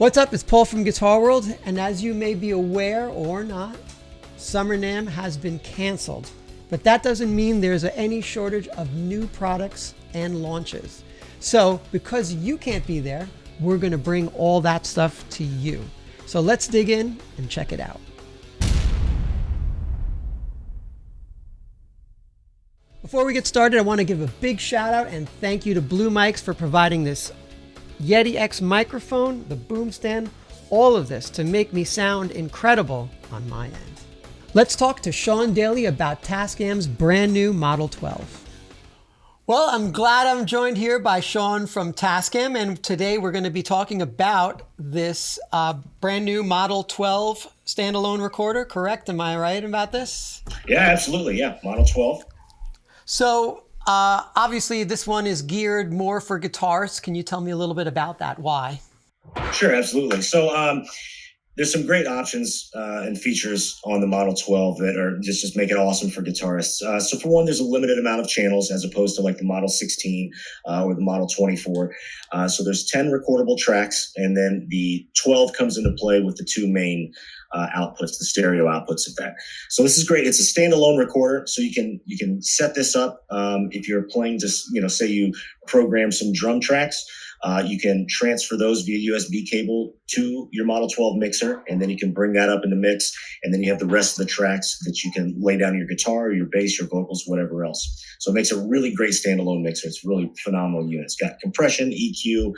What's up? It's Paul from Guitar World, and as you may be aware or not, Summer NAMM has been canceled. But that doesn't mean there's any shortage of new products and launches. So because you can't be there, we're going to bring all that stuff to you. So let's dig in and check it out. Before we get started, I want to give a big shout out and thank you to Blue Mics for providing this Yeti X microphone, the boom stand, all of this to make me sound incredible on my end. Let's talk to Sean Daly about Tascam's brand new Model 12. Well, I'm glad I'm joined here by Sean from Tascam, and today we're going to be talking about this brand new Model 12 standalone recorder, correct? Am I right about this? Yeah, absolutely. Yeah, Model 12. So obviously this one is geared more for guitarists. Can you tell me a little bit about that? Why? Sure, absolutely. So there's some great options and features on the Model 12 that are just make it awesome for guitarists. So for one, there's a limited amount of channels as opposed to like the Model 16 or the Model 24. So there's 10 recordable tracks, and then the 12 comes into play with the two main outputs, the stereo outputs of that. So this is great. It's a standalone recorder, so you can set this up if you're playing. Just say you program some drum tracks. You can transfer those via USB cable to your Model 12 mixer, and then you can bring that up in the mix, and then you have the rest of the tracks that you can lay down your guitar, your bass, your vocals, whatever else. So it makes a really great standalone mixer. It's a really phenomenal unit. It's got compression, EQ,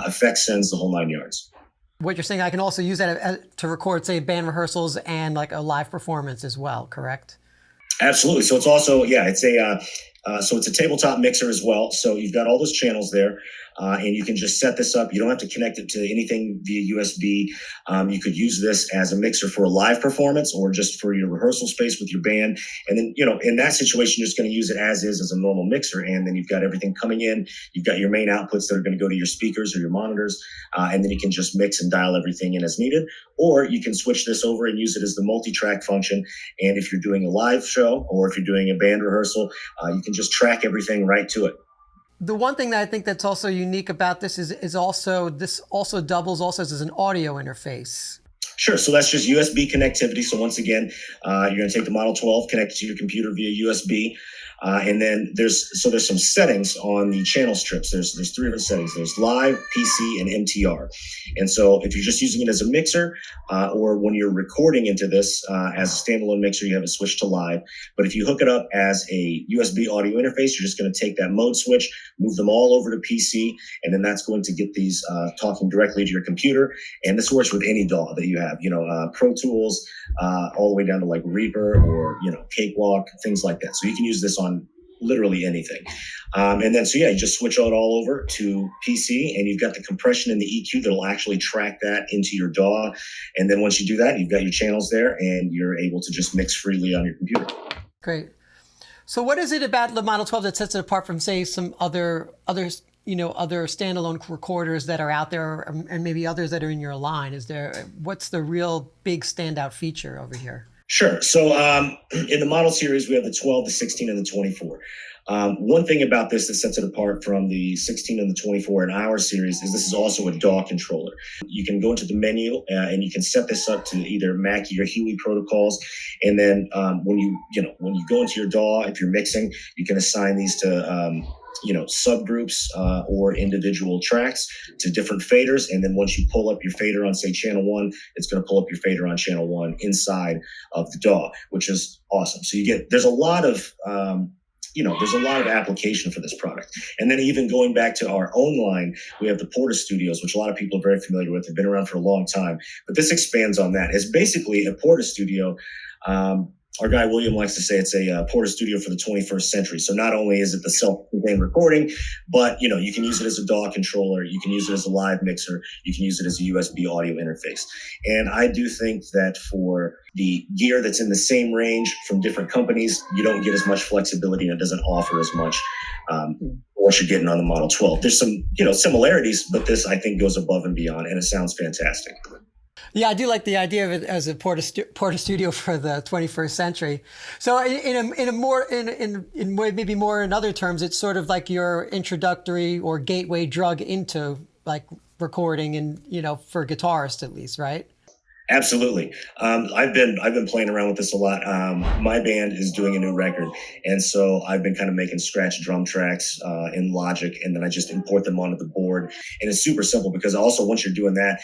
effect sends, the whole 9 yards. What you're saying, I can also use that to record, say, band rehearsals and like a live performance as well, correct? Absolutely. So it's also, it's a tabletop mixer as well. So you've got all those channels there. And you can just set this up. You don't have to connect it to anything via USB. You could use this as a mixer for a live performance or just for your rehearsal space with your band. And then, in that situation, you're just going to use it as is, as a normal mixer. And then you've got everything coming in. You've got your main outputs that are going to go to your speakers or your monitors. And then you can just mix and dial everything in as needed. Or you can switch this over and use it as the multi-track function. And if you're doing a live show or if you're doing a band rehearsal, you can just track everything right to it. The one thing that I think that's also unique about this is also this also doubles also as an audio interface. Sure. So that's just USB connectivity. So once again, you're going to take the Model 12, connect it to your computer via USB. And then there's some settings on the channel strips. There's 3 different settings. There's live, PC, and MTR. And so if you're just using it as a mixer, or when you're recording into this as a standalone mixer, you have it switched to live. But if you hook it up as a USB audio interface, you're just going to take that mode switch, move them all over to PC, and then that's going to get these talking directly to your computer. And this works with any DAW that you have, Pro Tools, all the way down to like Reaper or, Cakewalk, things like that. So you can use this on literally anything. And then, you just switch it all over to PC, and you've got the compression and the EQ that'll actually track that into your DAW. And then once you do that, you've got your channels there, and you're able to just mix freely on your computer. Great. So what is it about the Model 12 that sets it apart from, say, some other standalone recorders that are out there, and maybe others that are in your line? What's the real big standout feature over here? Sure. So in the Model series, we have the 12, the 16, and the 24. One thing about this that sets it apart from the 16 and the 24 in our series is this is also a DAW controller. You can go into the menu and you can set this up to either Mackie or Huey protocols. And then when you go into your DAW, if you're mixing, you can assign these to subgroups or individual tracks to different faders. And then once you pull up your fader on, say, channel 1, it's going to pull up your fader on channel 1 inside of the DAW, which is awesome. So there's a lot of application for this product. And then even going back to our own line, we have the Porta Studios, which a lot of people are very familiar with. They've been around for a long time, but this expands on that. It's basically a Porta Studio. Our guy William likes to say it's a Porta Studio for the 21st century. So not only is it the self-contained recording, but you can use it as a DAW controller, you can use it as a live mixer, you can use it as a USB audio interface. And I do think that for the gear that's in the same range from different companies, you don't get as much flexibility, and it doesn't offer as much what you're getting on the Model 12. There's some similarities, but this I think goes above and beyond, and it sounds fantastic. Yeah, I do like the idea of it as a Porta Studio for the 21st century. So maybe more in other terms, it's sort of like your introductory or gateway drug into like recording and, for guitarists at least, right? Absolutely. I've been playing around with this a lot. My band is doing a new record, and so I've been kind of making scratch drum tracks in Logic, and then I just import them onto the board. And it's super simple because also once you're doing that,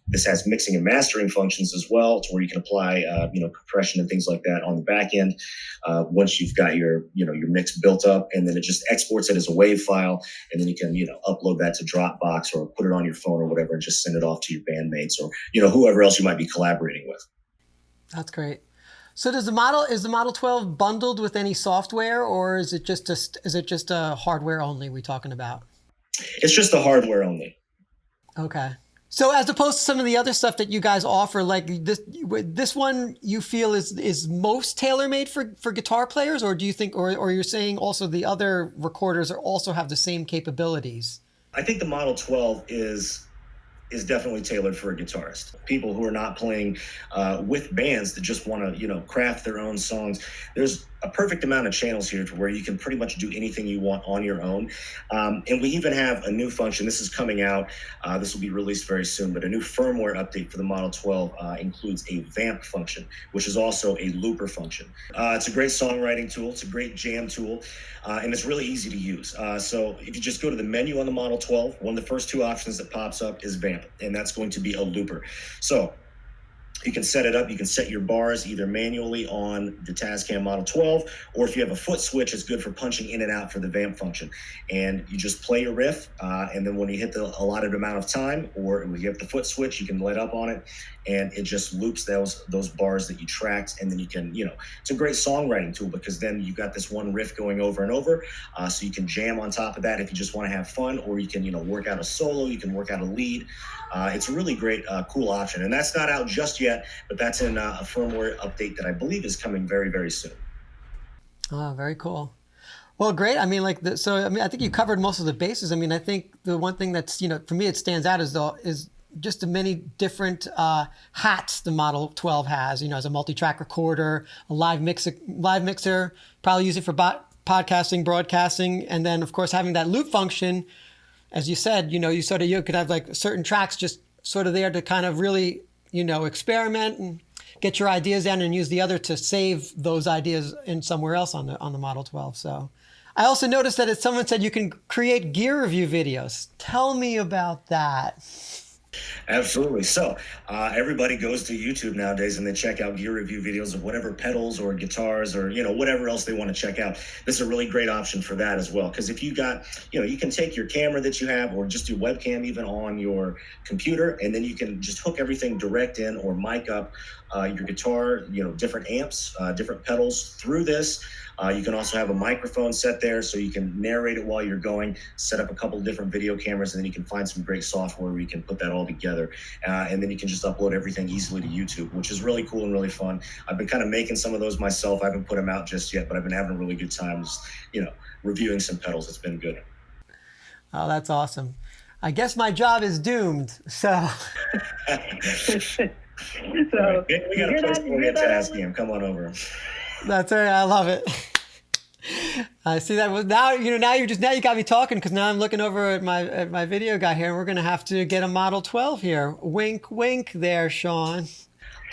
this has mixing and mastering functions as well, to where you can apply compression and things like that on the back end. Once you've got your mix built up, and then it just exports it as a WAV file, and then you can upload that to Dropbox or put it on your phone or whatever, and just send it off to your bandmates or whoever else you might be collaborating with. That's great. So is the Model 12 bundled with any software, or is it just a hardware only we're talking about? It's just the hardware only. Okay. So as opposed to some of the other stuff that you guys offer, like this one you feel is most tailor-made for guitar players, or do you think, or you're saying also the other recorders also have the same capabilities? I think the Model 12 is definitely tailored for a guitarist. People who are not playing with bands that just want to, craft their own songs. There's a perfect amount of channels here to where you can pretty much do anything you want on your own. And we even have a new function. This is coming out. This will be released very soon, but a new firmware update for the Model 12 includes a vamp function, which is also a looper function. It's a great songwriting tool. It's a great jam tool, and it's really easy to use. So if you just go to the menu on the Model 12, one of the first two options that pops up is vamp, and that's going to be a looper. So you can set it up. You can set your bars either manually on the Tascam Model 12, or if you have a foot switch, it's good for punching in and out for the vamp function. And you just play your riff, and then when you hit the allotted amount of time, or when you have the foot switch, you can let up on it, and it just loops those bars that you tracked. And then you can, it's a great songwriting tool because then you've got this one riff going over and over, so you can jam on top of that if you just want to have fun, or you can, work out a solo, you can work out a lead. It's a really great, cool option, and that's not out just yet, but that's in a firmware update that I believe is coming very, very soon. Oh, very cool. Well, great. I mean, I think you covered most of the bases. I mean, I think the one thing that's, for me, it stands out is just the many different hats the Model 12 has. As a multi-track recorder, a live mixer, probably use it for podcasting, broadcasting, and then of course having that loop function. As you said, you could have like certain tracks just sort of there to kind of really, experiment and get your ideas down, and use the other to save those ideas in somewhere else on the Model 12. So I also noticed that someone said you can create gear review videos. Tell me about that. Absolutely. So everybody goes to YouTube nowadays and they check out gear review videos of whatever pedals or guitars or whatever else they want to check out. This is a really great option for that as well, because if you got you can take your camera that you have, or just do webcam even on your computer, and then you can just hook everything direct in or mic up your guitar, different amps, different pedals through this. You can also have a microphone set there so you can narrate it while you're going, set up a couple of different video cameras, and then you can find some great software where you can put that all together. And then you can just upload everything easily to YouTube, which is really cool and really fun. I've been kind of making some of those myself. I haven't put them out just yet, but I've been having a really good time just, reviewing some pedals. It's been good. Oh, that's awesome. I guess my job is doomed. So. We got a place for you at Tascam. Come on over. That's right. I love it. I see that. Now you got me talking, because now I'm looking over at my video guy here, and we're going to have to get a Model 12 here. Wink, wink there, Sean.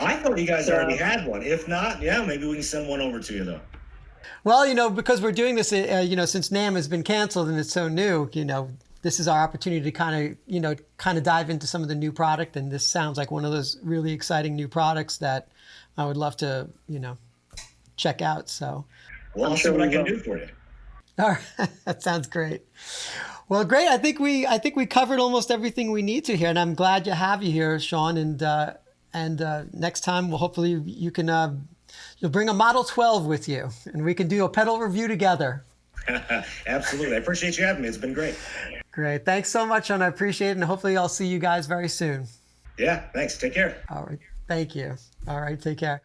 I thought you guys already had one. If not, maybe we can send one over to you though. Well, because we're doing this, since NAMM has been canceled and it's so new, this is our opportunity to kind of dive into some of the new product. And this sounds like one of those really exciting new products that I would love to, check out. So, well, I'll see what I can do for you. All right. That sounds great. Well, great. I think we covered almost everything we need to here, and I'm glad to have you here, Sean. And next time, hopefully you can you'll bring a Model 12 with you, and we can do a pedal review together. Absolutely. I appreciate you having me. It's been great. Great. Thanks so much, Sean. I appreciate it, and hopefully I'll see you guys very soon. Yeah. Thanks. Take care. All right. Thank you. All right. Take care.